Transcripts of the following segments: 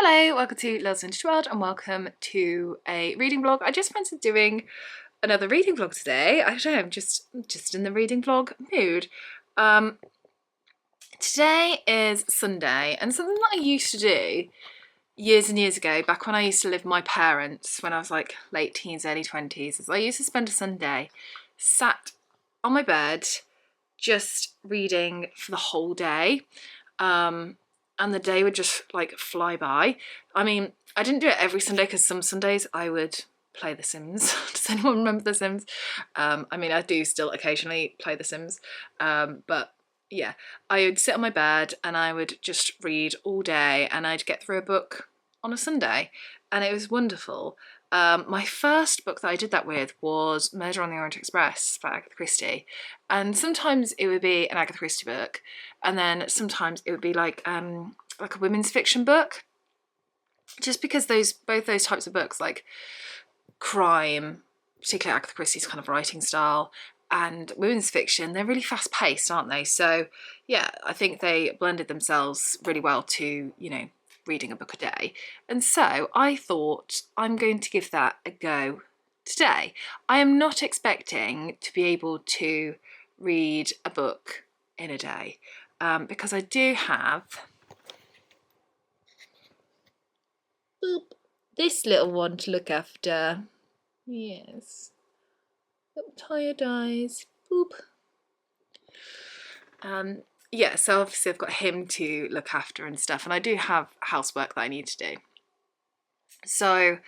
Hello, welcome to Lil's Vintage World and welcome to a reading vlog. I just fancied doing another reading vlog today. I don't know, I'm just in the reading vlog mood. Today is Sunday, and something that I used to do years and years ago, back when I used to live with my parents, when I was like late teens, early 20s, is I used to spend a Sunday sat on my bed just reading for the whole day. And the day would just like fly by. I mean, I didn't do it every Sunday because some Sundays I would play The Sims. Does anyone remember The Sims? I mean, I do still occasionally play The Sims, but yeah, I would sit on my bed and I would just read all day, and I'd get through a book on a Sunday, and it was wonderful. My first book that I did that with was Murder on the Orient Express by Agatha Christie, and sometimes it would be an Agatha Christie book, and then sometimes it would be like a women's fiction book, just because both those types of books, like crime, particularly Agatha Christie's kind of writing style, and women's fiction, they're really fast paced, aren't they? So yeah, I think they blended themselves really well to, you know, reading a book a day. And so I thought I'm going to give that a go today. I am not expecting to be able to read a book in a day, because I do have this little one to look after. Yes, little tired eyes. Boop. Yeah, so obviously I've got him to look after and stuff, and I do have housework that I need to do. So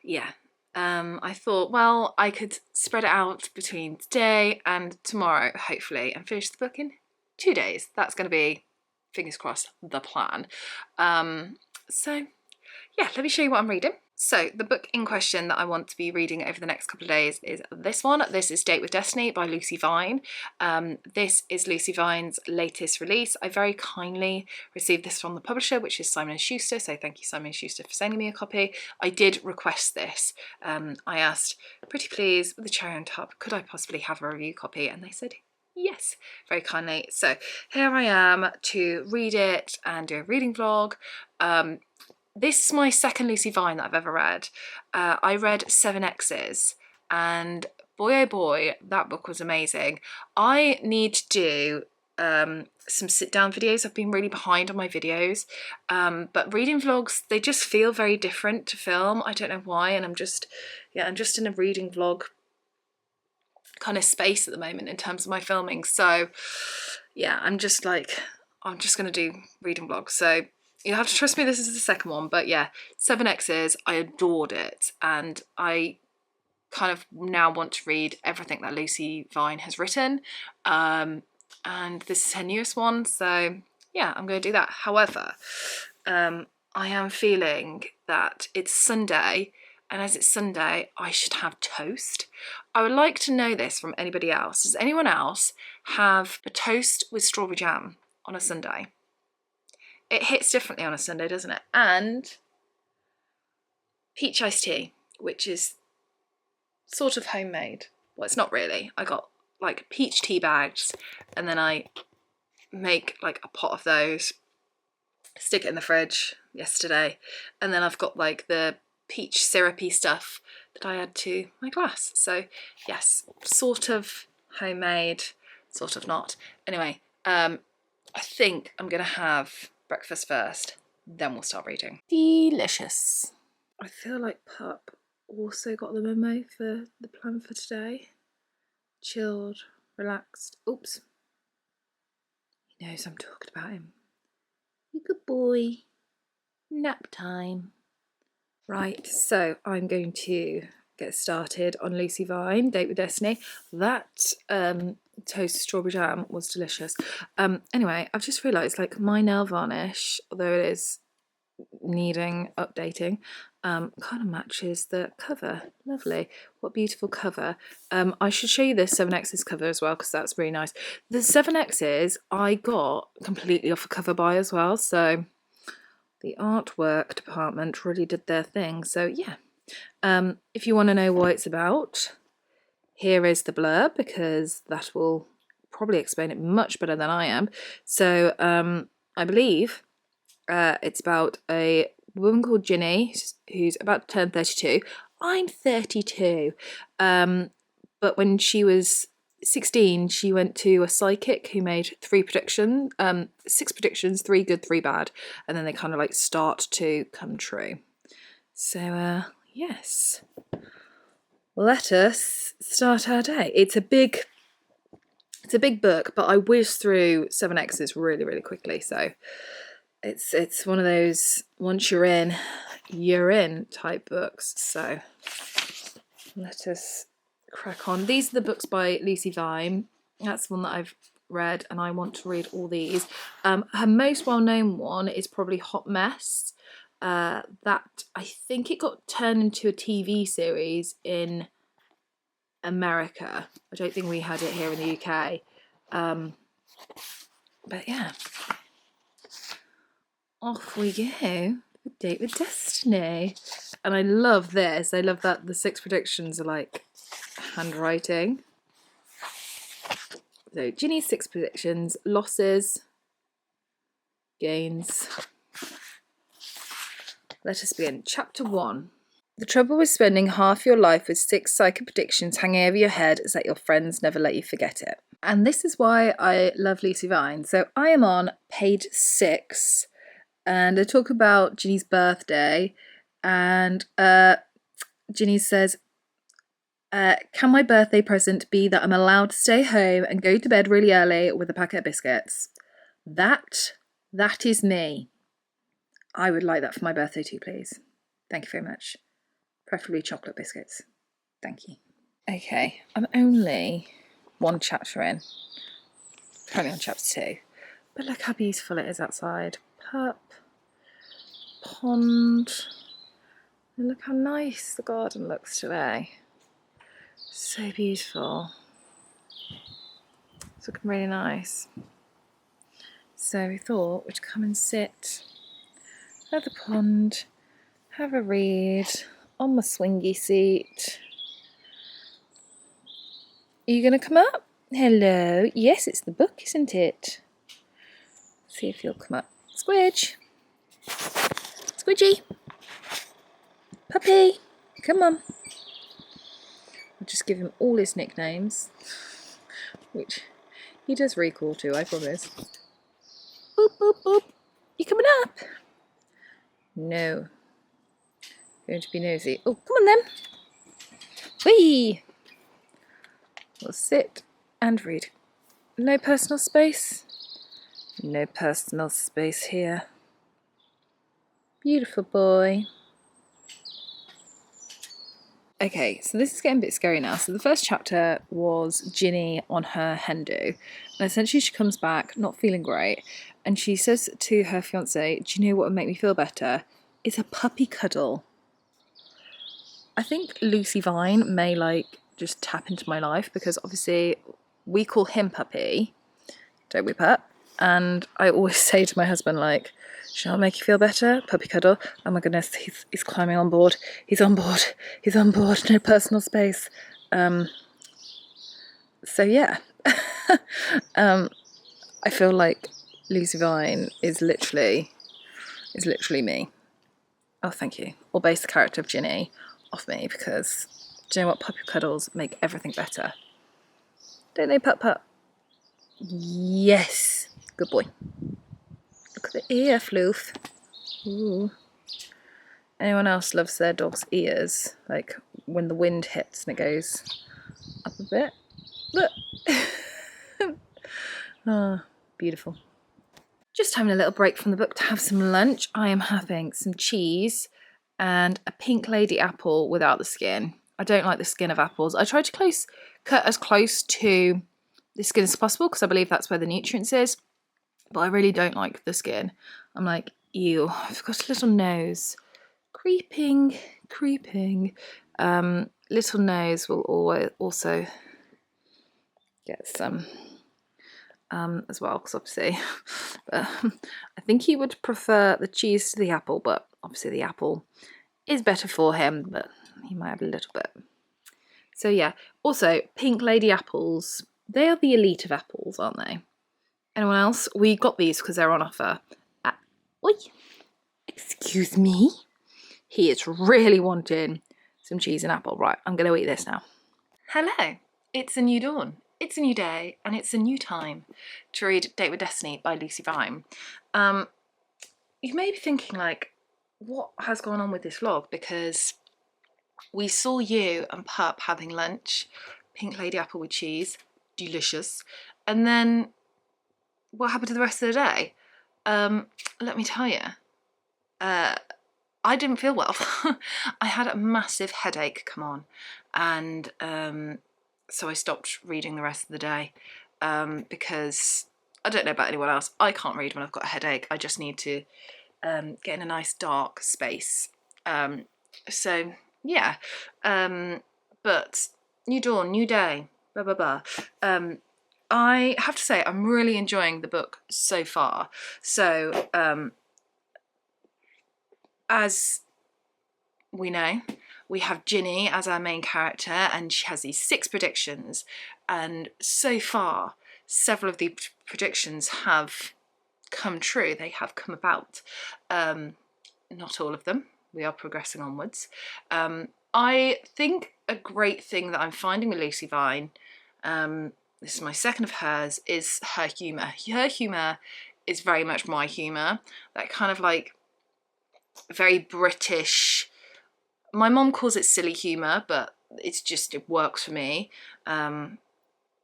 yeah, I thought, well, I could spread it out between today and tomorrow, hopefully, and finish the book in 2 days. That's going to be, fingers crossed, the plan. So yeah, let me show you what I'm reading. So the book in question that I want to be reading over the next couple of days is this one. This is Date with Destiny by Lucy Vine. This is Lucy Vine's latest release. I very kindly received this from the publisher, which is Simon & Schuster, so thank you, Simon & Schuster, for sending me a copy. I did request this. I asked, pretty please, with a cherry on top, could I possibly have a review copy? And they said yes, very kindly. So here I am to read it and do a reading vlog. This is my second Lucy Vine that I've ever read. I read Seven Exes, and boy oh boy, that book was amazing. I need to do some sit-down videos. I've been really behind on my videos, but reading vlogs, they just feel very different to film. I don't know why, and I'm just in a reading vlog kind of space at the moment in terms of my filming. So yeah, I'm just gonna do reading vlogs. So you'll have to trust me, this is the second one, but yeah, Seven Exes, I adored it, and I kind of now want to read everything that Lucy Vine has written, and this is her newest one, so yeah, I'm going to do that. However, I am feeling that it's Sunday, and as it's Sunday, I should have toast. I would like to know this from anybody else. Does anyone else have a toast with strawberry jam on a Sunday? It hits differently on a Sunday, doesn't it? And peach iced tea, which is sort of homemade. Well, it's not really. I got like peach tea bags, and then I make like a pot of those, stick it in the fridge yesterday, and then I've got like the peach syrupy stuff that I add to my glass. So yes, sort of homemade, sort of not. Anyway, I think I'm gonna have breakfast first, then we'll start reading. Delicious. I feel like Pup also got the memo for the plan for today. Chilled, relaxed. Oops. He knows I'm talking about him. You good boy. Nap time. Right, so I'm going to get started on Lucy Vine, Date with Destiny. That toast strawberry jam was delicious. Anyway, I've just realised, like, my nail varnish, although it is needing updating, kind of matches the cover. Lovely. What beautiful cover. I should show you this 7X's cover as well, because that's really nice. The 7X's I got completely off a cover buy as well, so the artwork department really did their thing. So yeah, if you want to know what it's about, here is the blurb, because that will probably explain it much better than I am. So I believe it's about a a woman called Ginny, who's about to turn 32. I'm 32. But when she was 16, she went to a psychic who made 6 predictions, 3 good, 3 bad, and then they kind of like start to come true. So, yes. Let us start our day. It's a big book, but I whizzed through 7X's really, really quickly. So it's one of those once you're in type books. So let us crack on. These are the books by Lucy Vine. That's one that I've read, and I want to read all these. Her most well-known one is probably Hot Mess. That I think it got turned into a TV series in America. I don't think we had it here in the UK. But yeah, off we go. A Date with Destiny. And I love this. I love that the 6 predictions are like handwriting. So Ginny's 6 predictions: losses, gains. Let us begin. Chapter 1. The trouble with spending half your life with 6 psychic predictions hanging over your head is that your friends never let you forget it. And this is why I love Lucy Vine. So I am on page 6, and I talk about Ginny's birthday, and Ginny says, can my birthday present be that I'm allowed to stay home and go to bed really early with a packet of biscuits? That is me. I would like that for my birthday too, please. Thank you very much. Preferably chocolate biscuits. Thank you. Okay, I'm only 1 chapter in. Currently on chapter 2. But look how beautiful it is outside. Pup. Pond. And look how nice the garden looks today. So beautiful. It's looking really nice. So we thought we'd come and sit at the pond, have a read on my swingy seat. Are you going to come up? Hello. Yes, it's the book, isn't it? See if you'll come up. Squidge. Squidgy. Puppy. Come on. I'll just give him all his nicknames, which he does recall to, I promise. Boop, boop, boop. You coming up? No. Going to be nosy. Oh, come on then. Whee! We'll sit and read. No personal space. No personal space here. Beautiful boy. Okay, so this is getting a bit scary now. So the first chapter was Ginny on her hen do. And essentially she comes back not feeling great. And she says to her fiancé, do you know what would make me feel better? It's a puppy cuddle. I think Lucy Vine may like just tap into my life, because obviously we call him Puppy, don't we, Pup? And I always say to my husband, like, shall I make you feel better? Puppy cuddle. Oh my goodness, he's climbing on board. He's on board. He's on board. No personal space. So yeah. I feel like Lucy Vine is literally me. Oh, thank you. Or base the character of Ginny off me, because do you know what? Puppy cuddles make everything better. Don't they, Pup Pup? Yes. Good boy. Look at the ear floof. Ooh. Anyone else loves their dog's ears? Like when the wind hits and it goes up a bit. Look. Ah, beautiful. Just having a little break from the book to have some lunch. I am having some cheese and a Pink Lady apple without the skin. I don't like the skin of apples. I tried to cut as close to the skin as possible, because I believe that's where the nutrients is. But I really don't like the skin. I'm like, ew, I've got a little nose. Creeping. Little nose will always also get some as well, because obviously I think he would prefer the cheese to the apple, but obviously the apple is better for him, but he might have a little bit. So yeah, also Pink Lady apples, they are the elite of apples, aren't they? Anyone else? We got these because they're on offer at Excuse me? He is really wanting some cheese and apple. Right, I'm going to eat this now. Hello, it's a new dawn. It's a new day, and it's a new time to read Date with Destiny by Lucy Vine. You may be thinking, like, what has gone on with this vlog? Because we saw you and Pup having lunch, pink lady apple with cheese, delicious. And then what happened to the rest of the day? Let me tell you, I didn't feel well. I had a massive headache come on, and so I stopped reading the rest of the day because I don't know about anyone else. I can't read when I've got a headache. I just need to get in a nice dark space. So yeah, but new dawn, new day, blah blah blah. I have to say I'm really enjoying the book so far. So as we know, we have Ginny as our main character, and she has these 6 predictions, and so far several of the predictions have come true. They have come about. Not all of them. We are progressing onwards. I think a great thing that I'm finding with Lucy Vine, this is my second of hers, is her humour. Her humour is very much my humour. That kind of like very British. My mom calls it silly humour, but it's just, it works for me. The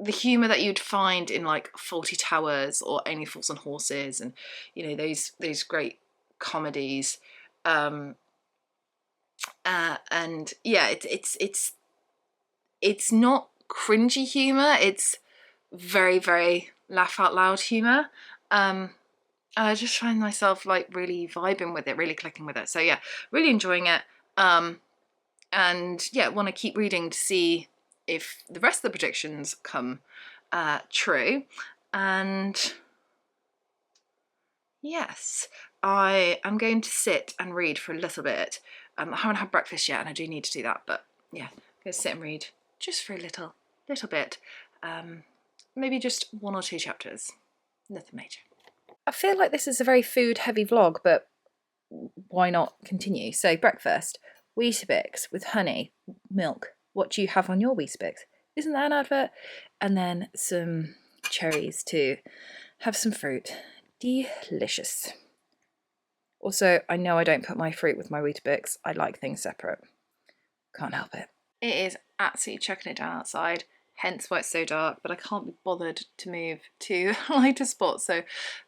humour that you'd find in like Fawlty Towers or Only Fools and Horses, and you know, those great comedies. And yeah, it's not cringy humour. It's very, very laugh out loud humour. I just find myself like really vibing with it, really clicking with it. So yeah, really enjoying it. And yeah, want to keep reading to see if the rest of the predictions come true. And yes, I am going to sit and read for a little bit. I haven't had breakfast yet, and I do need to do that, but yeah, I'm going to sit and read just for a little bit. Maybe just 1 or 2 chapters, nothing major. I feel like this is a very food-heavy vlog, but why not continue? So breakfast, Weetabix with honey, milk. What do you have on your Weetabix? Isn't that an advert? And then some cherries to have some fruit. Delicious. Also, I know I don't put my fruit with my Weetabix. I like things separate. Can't help it. It is absolutely chucking it down outside, hence why it's so dark, but I can't be bothered to move to a lighter spot, so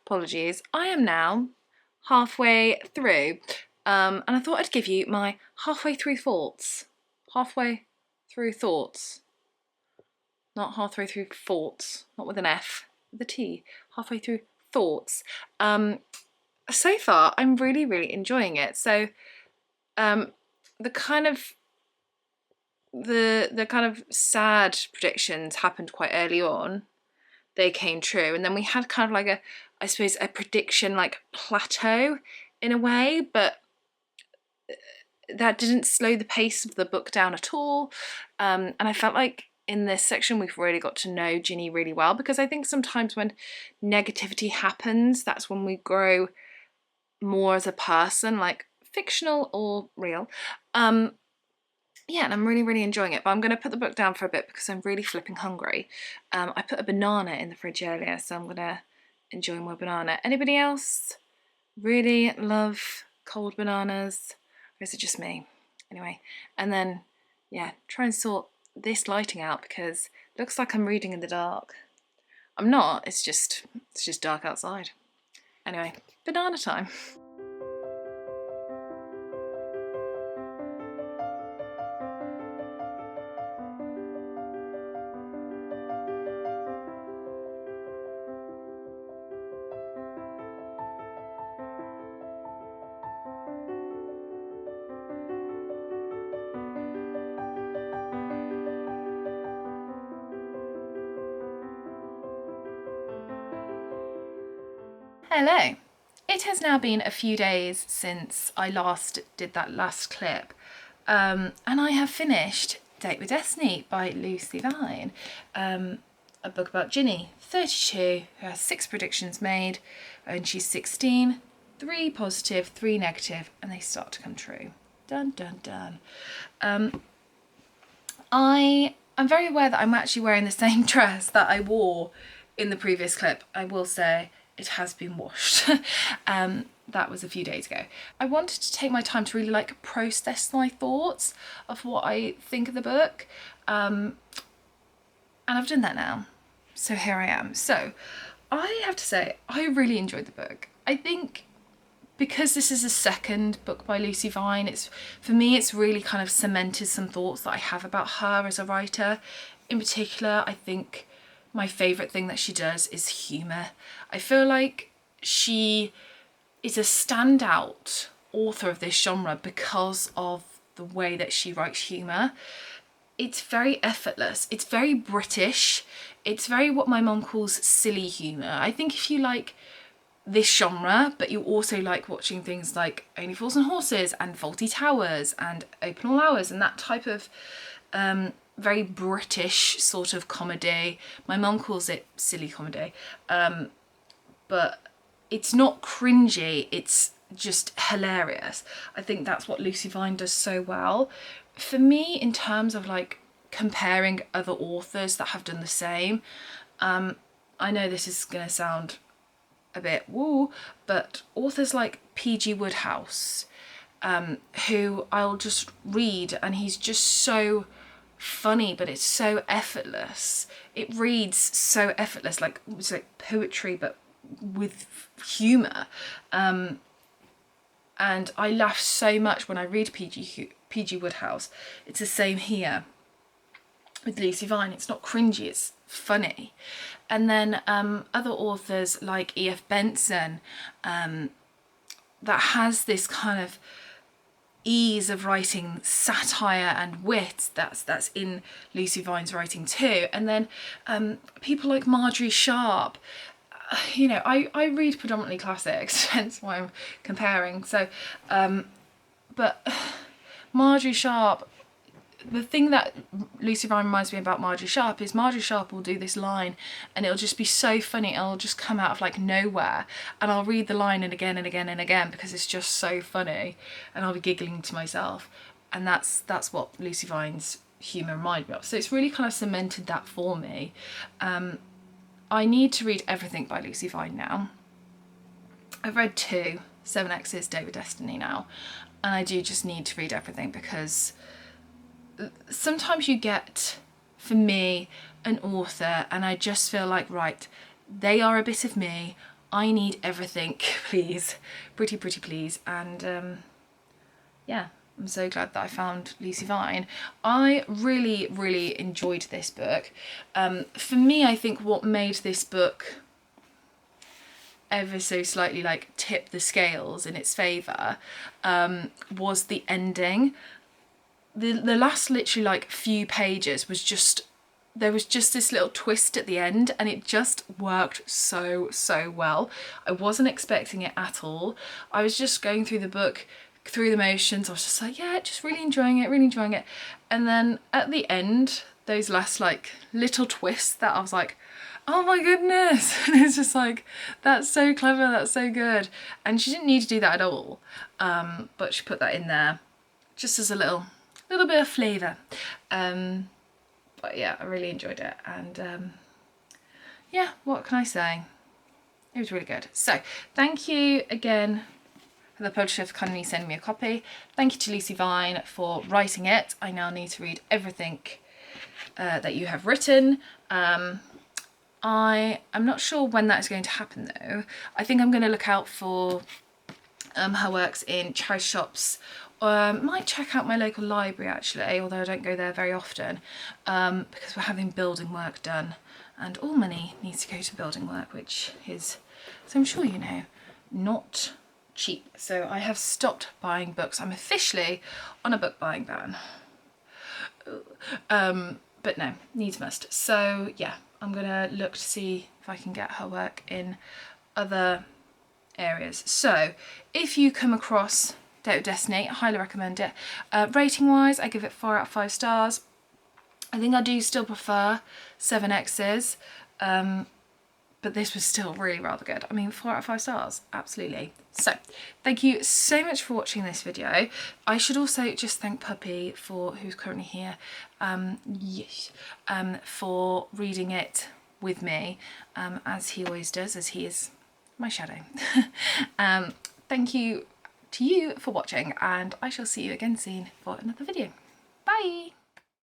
apologies. I am now halfway through, and I thought I'd give you my halfway through thoughts. Halfway through thoughts. Not halfway through thoughts, not with an F, with a T. Halfway through thoughts. So far, I'm really, really enjoying it. So, the kind of sad predictions happened quite early on. They came true, and then we had kind of like I suppose a prediction like plateau in a way, but that didn't slow the pace of the book down at all. And I felt like in this section we've really got to know Ginny really well, because I think sometimes when negativity happens, that's when we grow more as a person, like fictional or real. Yeah, and I'm really, really enjoying it, but I'm going to put the book down for a bit because I'm really flipping hungry. I put a banana in the fridge earlier, so I'm going to enjoy my banana. Anybody else really love cold bananas? Or is it just me? Anyway, and then, yeah, try and sort this lighting out because it looks like I'm reading in the dark. I'm not, it's just dark outside. Anyway, banana time. Hello. It has now been a few days since I last did that last clip, and I have finished Date with Destiny by Lucy Vine, a book about Ginny, 32, who has 6 predictions made, and she's 16, 3 positive, 3 negative, and they start to come true. Dun, dun, dun. I'm very aware that I'm actually wearing the same dress that I wore in the previous clip. I will say it has been washed. That was a few days ago. I wanted to take my time to really like process my thoughts of what I think of the book. And I've done that now. So here I am. So I have to say, I really enjoyed the book. I think because this is a second book by Lucy Vine, for me, it's really kind of cemented some thoughts that I have about her as a writer. In particular, I think my favourite thing that she does is humour. I feel like she is a standout author of this genre because of the way that she writes humour. It's very effortless. It's very British. It's very what my mum calls silly humour. I think if you like this genre, but you also like watching things like Only Fools and Horses and Fawlty Towers and Open All Hours and that type of very British sort of comedy. My mum calls it silly comedy. But it's not cringy, it's just hilarious. I think that's what Lucy Vine does so well. For me, in terms of like comparing other authors that have done the same, I know this is going to sound a bit woo, but authors like P.G. Wodehouse, who I'll just read, and he's just so funny, but it's so effortless. It reads so effortless, like it's like poetry, but with humour. And I laugh so much when I read P.G. Wodehouse. It's the same here with Lucy Vine. It's not cringy, it's funny. And then other authors like E.F. Benson, that has this kind of ease of writing satire and wit that's in Lucy Vine's writing too. And then people like Marjorie Sharp. You know, I read predominantly classics, hence why I'm comparing. So, but Marjorie Sharp, the thing that Lucy Vine reminds me about Marjorie Sharp is Marjorie Sharp will do this line and it'll just be so funny. It'll just come out of like nowhere, and I'll read the line and again and again and again because it's just so funny, and I'll be giggling to myself. And that's what Lucy Vine's humour reminds me of. So it's really kind of cemented that for me. I need to read everything by Lucy Vine now. I've read 2, 7X's Date with Destiny now, and I do just need to read everything because sometimes you get, for me, an author and I just feel like, right, they are a bit of me, I need everything, please, pretty please. And yeah, I'm so glad that I found Lucy Vine. I really enjoyed this book. For me, I think what made this book ever so slightly like tip the scales in its favour was the ending. The last literally like few pages was just, there was just this little twist at the end, and it just worked so well. I wasn't expecting it at all. I was just going through the book, through the motions. I was just like, yeah, just really enjoying it. And then at the end, those last like little twists that I was like, oh my goodness. And it's just like, that's so clever, that's so good. And she didn't need to do that at all. But she put that in there just as a little bit of flavour. But yeah, I really enjoyed it. And yeah, what can I say? It was really good. So thank you again for the publisher for kindly sending me a copy. Thank you to Lucy Vine for writing it. I now need to read everything that you have written. I'm not sure when that is going to happen though. I think I'm going to look out for her works in charity shops. Might check out my local library actually, although I don't go there very often, because we're having building work done, and all money needs to go to building work, which is, as I'm sure you know, not cheap. So I have stopped buying books. I'm officially on a book buying ban. But no, needs must. So yeah, I'm gonna look to see if I can get her work in other areas. So if you come across Date with Destiny, I highly recommend it. Rating wise, I give it 4 out of 5 stars. I think I do still prefer 7X's, but this was still really rather good. I mean, 4 out of 5 stars, absolutely. So thank you so much for watching this video. I should also just thank Puppy who's currently here, for reading it with me, as he always does, as he is my shadow. Thank you to you for watching, and I shall see you again soon for another video. Bye!